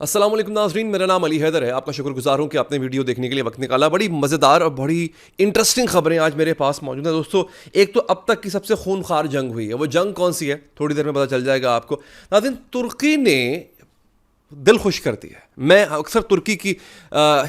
अस्सलाम वालेकुम नाज़रीन, मेरा नाम अली हैदर है। आपका शुक्रगुजार हूँ कि आपने वीडियो देखने के लिए वक्त निकाला। बड़ी मज़ेदार और बड़ी इंटरेस्टिंग खबरें आज मेरे पास मौजूद हैं दोस्तों। एक तो अब तक की सबसे खूनखार जंग हुई है, वो जंग कौन सी है थोड़ी देर में पता चल जाएगा आपको। नाज़रीन, तुर्की ने दिल खुश कर दिया है। मैं अक्सर तुर्की की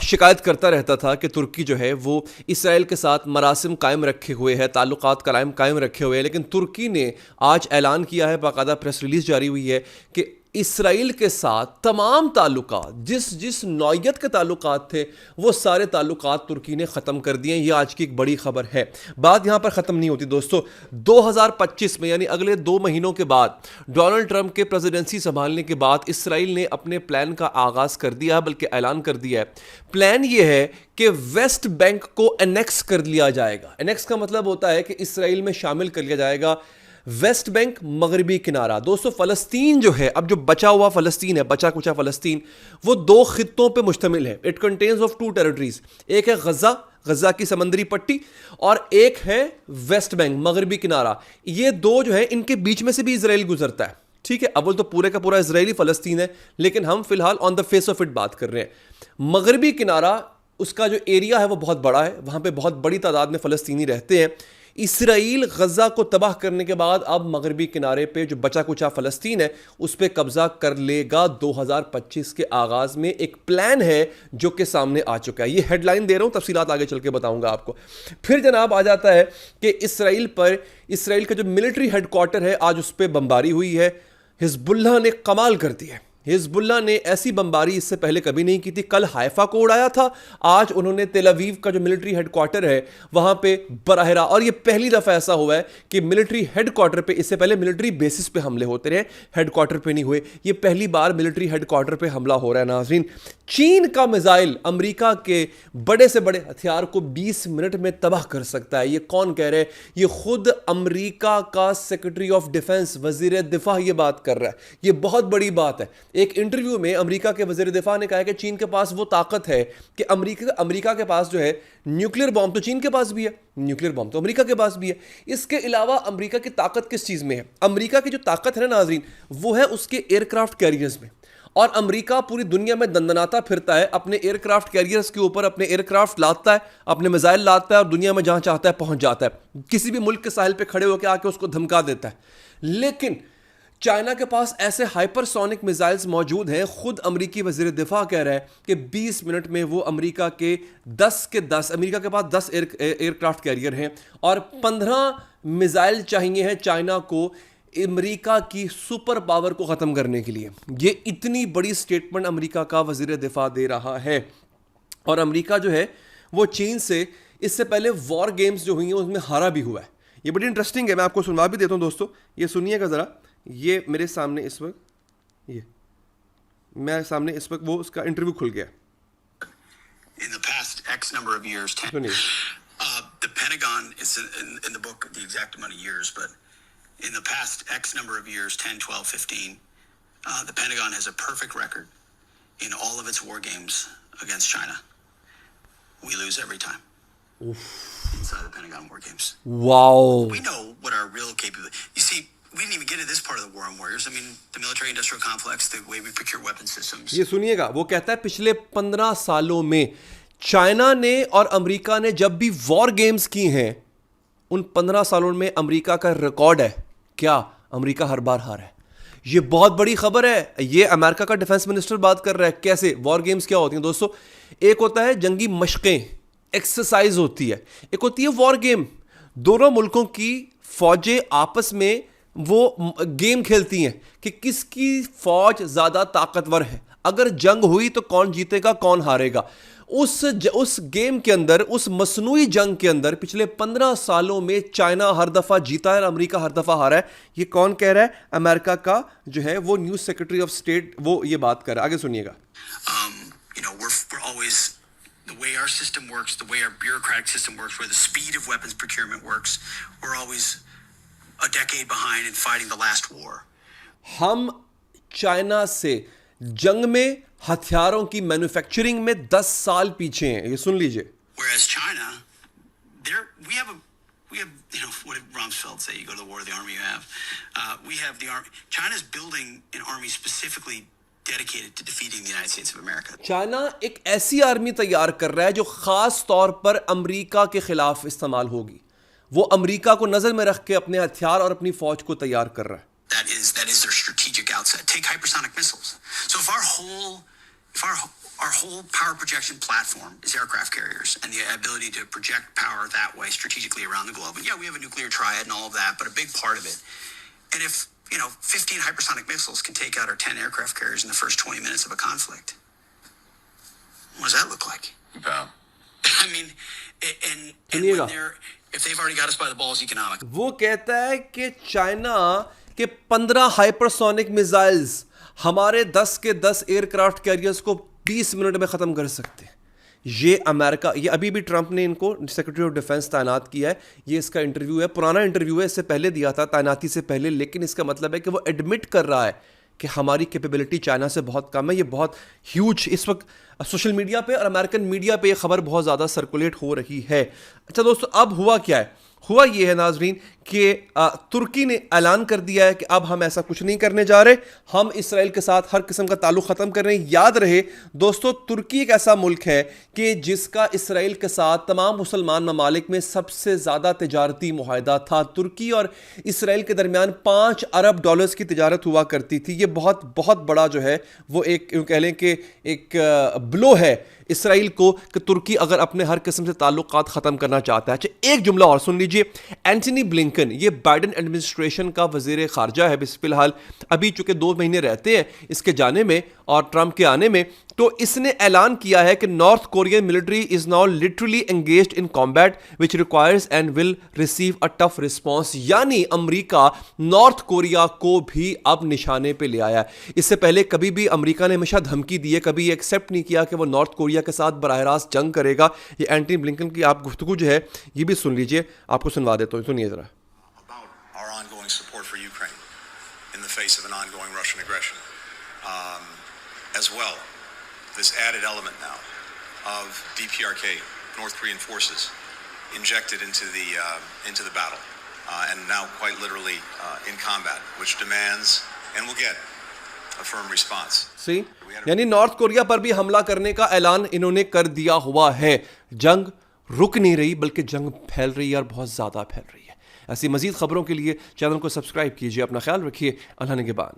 शिकायत करता रहता था कि तुर्की जो है वो इसराइल के साथ मरासिम कायम रखे हुए है, ताल्लुकात कायम रखे हुए हैं, लेकिन तुर्की ने आज ऐलान किया है, बाकायदा प्रेस रिलीज जारी हुई है कि इसराइल के साथ तमाम ताल्लुकात, जिस जिस नौयत के ताल्लुकात थे, वो सारे ताल्लुकात तुर्की ने ख़त्म कर दिए हैं। ये आज की एक बड़ी खबर है। बात यहाँ पर ख़त्म नहीं होती दोस्तों। 2025 में यानी अगले 2 महीनों के बाद, डोनाल्ड ट्रंप के प्रेसिडेंसी संभालने के बाद इसराइल ने अपने प्लान का आगाज़ कर दिया है, बल्कि ऐलान कर दिया है। प्लान ये है कि वेस्ट बैंक को एनेक्स कर लिया जाएगा। एनेक्स का मतलब होता है कि इसराइल में शामिल कर लिया जाएगा। वेस्ट बैंक, मगरबी किनारा। दोस्तों, फ़लस्तीन जो है, अब जो बचा हुआ फ़लस्तीन है, बचा कुचा फ़लस्तीन, वो 2 खित्तों पे मुश्तमिल है। It contains of 2 territories. एक है गज़ा की समंदरी पट्टी, और एक है वेस्ट बैंक, मगरबी किनारा। ये 2 जो है, इनके बीच में से भी इसराइल गुजरता है। ठीक है, अब वो तो पूरे का पूरा इसराइली फ़लस्तीन है, लेकिन हम फिलहाल on the face of it बात कर रहे हैं। मगरबी किनारा, उसका जो एरिया है वो बहुत बड़ा है, वहां पे बहुत बड़ी तादाद में फ़लस्तीनी रहते हैं। इसराइल गज़ा को तबाह करने के बाद अब मगरबी किनारे पे जो बचा कुचा फ़लस्तीन है, उस पर कब्जा कर लेगा। 2025 के आगाज़ में एक प्लान है जो कि सामने आ चुका है। ये हेडलाइन दे रहा हूँ, तफसीलात आगे चल के बताऊंगा आपको। फिर जनाब आ जाता है कि इसराइल का जो मिलिट्री हेडक्वार्टर है, आज उस पर बमबारी हुई है। हिजबुल्लाह ने कमाल कर दिया है। हिजबुल्लाह ने ऐसी बमबारी इससे पहले कभी नहीं की थी। कल हाइफा को उड़ाया था, आज उन्होंने तेल अवीव का जो मिलिट्री हेडक्वार्टर है वहां पे बराहरा, और ये पहली दफा ऐसा हुआ है कि मिलिट्री हेडक्वार्टर पे, इससे पहले मिलिट्री बेसिस पे हमले होते रहे, हेडक्वार्टर पे नहीं हुए। ये पहली बार मिलिट्री हेडक्वार्टर पे हमला हो रहा है। नाज़रीन, चीन का मिसाइल अमेरिका के बड़े से बड़े हथियार को 20 मिनट में तबाह कर सकता है। ये कौन कह रहे हैं? ये खुद अमेरिका का सेक्रेटरी ऑफ डिफेंस, वजीर दिफा, ये बात कर रहा है। ये बहुत बड़ी बात है। एक इंटरव्यू में अमेरिका के वजीर दिफा ने कहा कि चीन के पास वो ताकत है कि अमेरिका के पास जो है न्यूक्लियर बॉम्ब, तो चीन के पास भी है, न्यूक्लियर बॉम्ब तो अमेरिका के पास भी है। इसके अलावा अमेरिका की ताकत किस चीज में है? अमेरिका की जो ताकत है ना नाज़रीन, वो है उसके एयरक्राफ्ट कैरियर्स में। और अमेरिका पूरी दुनिया में दंदनाता फिरता है, अपने एयरक्राफ्ट कैरियर्स के ऊपर अपने एयरक्राफ्ट लाता है, अपने मिसाइल लाता है, और दुनिया में जहां चाहता है पहुंच जाता है। किसी भी मुल्क के साहिल पे खड़े होकर आके उसको धमका देता है। लेकिन चाइना के पास ऐसे हाइपरसोनिक मिसाइल्स मौजूद हैं। खुद अमेरिकी वजीर दिफा कह रहा है कि 20 मिनट में वो अमेरिका के 10 के 10, अमेरिका के पास 10 एयरक्राफ्ट कैरियर हैं, और 15 मिसाइल चाहिए हैं चाइना को अमेरिका की सुपर पावर को ख़त्म करने के लिए। ये इतनी बड़ी स्टेटमेंट अमेरिका का वजीर दिफा दे रहा है। और अमेरिका जो है वो चीन से इससे पहले वॉर गेम्स जो हुई हैं उसमें हारा भी हुआ है। ये बड़ी इंटरेस्टिंग है, मैं आपको सुनवा भी देता हूँ दोस्तों। ये सुनिएगा ज़रा। ये मेरे सामने इस वक्त, ये मेरे सामने इस वक्त वो उसका इंटरव्यू खुल गया। In the past X number of years, सुनिए। the Pentagon is in the book the exact amount of years, but in the past X number of years, 10, 12, 15, the Pentagon has a perfect record in all of its war games against China. We lose every time. Inside the Pentagon war games. Wow. We know what our real capability. You see, we didn't even get to this part of the war on warriors. I mean, the military-industrial complex, the way we procure weapon systems. ये सुनिएगा, वो कहता है पिछले 15 सालों में China ने और अमेरिका ने जब भी वॉर गेम्स की हैं, उन 15 सालों में अमेरिका का रिकॉर्ड है क्या? अमेरिका हर बार हारा है। ये बहुत बड़ी खबर है। ये अमेरिका का डिफेंस मिनिस्टर बात कर रहा है। कैसे वॉर गेम्स क्या होती हैं दोस्तों? एक होता है जंगी मशकें, एक्सरसाइज होती है, एक होती है वॉर गेम। दोनों मुल्कों की फौजें आपस में वो गेम खेलती हैं कि किसकी फौज ज्यादा ताकतवर है। अगर जंग हुई तो कौन जीतेगा, कौन हारेगा। उस गेम के अंदर, उस मसनूई जंग के अंदर पिछले 15 सालों में चाइना हर दफा जीता है और अमेरिका हर दफा हारा है। ये कौन कह रहा है? अमेरिका का जो है वो न्यूज सेक्रेटरी ऑफ स्टेट, वो ये बात कर रहा है। आगे सुनिएगा। You know, we're always the way our system works, the way our bureaucratic system works, where the speed of weapons procurement works. We're always a decade behind in fighting the last war. हम China से जंग में, हथियारों की manufacturing में 10 साल पीछे हैं। ये सुन लीजिए। Whereas China, we have you know, what did Rumsfeld say? You go to the war, the army you have. We have the army. China's building an army specifically dedicated to defeating the United States of America. China एक ऐसी army तैयार कर रहा है जो खास तौर पर अमेरिका के खिलाफ इस्तेमाल होगी। वो अमेरिका को नजर में रख के अपने हथियार और अपनी फौज को तैयार कर रहा है। That is their strategic outset. Take hypersonic missiles. So if our whole power projection platform is aircraft carriers and the ability to project power that way strategically around the globe. And yeah, we have a nuclear triad and all of that, but a big part of it. And if 15 hypersonic missiles can take out our 10 aircraft carriers in the first 20 minutes of a conflict, what does that look like? Yeah. I mean, and when if they've already got us by the balls economically. वो कहता है कि China के 15 hypersonic missiles हमारे 10 के 10 aircraft carriers को 20 minute में ख़त्म कर सकते हैं। ये अमेरिका, ये अभी भी ट्रंप ने इनको सेक्रेटरी ऑफ डिफेंस तैनात किया है। ये इसका इंटरव्यू है, पुराना इंटरव्यू है, इससे पहले दिया था तैनाती से पहले, लेकिन इसका मतलब है कि वो एडमिट कर रहा है कि हमारी कैपेबिलिटी चाइना से बहुत कम है। ये बहुत ह्यूज इस वक्त सोशल मीडिया पे और अमेरिकन मीडिया पे ये खबर बहुत ज़्यादा सर्कुलेट हो रही है। अच्छा दोस्तों, अब हुआ क्या है? हुआ ये है नाजरीन कि तुर्की ने ऐलान कर दिया है कि अब हम ऐसा कुछ नहीं करने जा रहे, हम इसराइल के साथ हर किस्म का ताल्लुक ख़त्म कर रहे हैं। याद रहे दोस्तों, तुर्की एक ऐसा मुल्क है कि जिसका इसराइल के साथ तमाम मुसलमान ममालिक में सबसे ज़्यादा तिजारती मुआहदा था। तुर्की और इसराइल के दरमियान $5 अरब की तिजारत हुआ करती थी। ये बहुत बहुत बड़ा जो है वो एक यूँ कह लें कि एक ब्लो है इसराइल को कि तुर्की अगर अपने हर किस्म से ताल्लुकात ख़त्म करना चाहता है। अच्छा, एक जुमला और सुन लीजिए। एंटनी ब्लिंकन, ये बाइडेन एडमिनिस्ट्रेशन का वज़ीर ख़ारजा है फिलहाल, अभी चूँकि 2 महीने रहते हैं इसके जाने में और ट्रंप के आने में, तो इसने ऐलान किया है कि north Korean military is now literally engaged in combat which requires and will receive a tough response. यानी अमेरिका नॉर्थ कोरिया को भी अब निशाने पे ले आया है। इससे पहले कभी भी अमेरिका ने हमेशा धमकी दी है, कभी ये एक्सेप्ट नहीं किया कि वो नॉर्थ कोरिया के साथ बराह रास्त जंग करेगा। ये एंटनी ब्लिंकन की आप गुफ्तगू जो है ये भी सुन लीजिए, आपको सुनवा देता हूँ, सुनिए जरा। Our ongoing support for Ukraine in the face of an ongoing Russian aggression, as well, this added element now of DPRK, North Korean forces, injected into the battle, and now quite literally in combat, which demands and will get a firm response. See? यानी north Korea पर भी हमला करने का ऐलान इन्होंने कर दिया हुआ है। जंग रुक नहीं रही बल्कि जंग फैल रही है और बहुत ज़्यादा फैल रही है। ऐसी मज़ीद खबरों के लिए चैनल को सब्सक्राइब कीजिए। अपना ख्याल रखिए। अल्लाह निगहबान।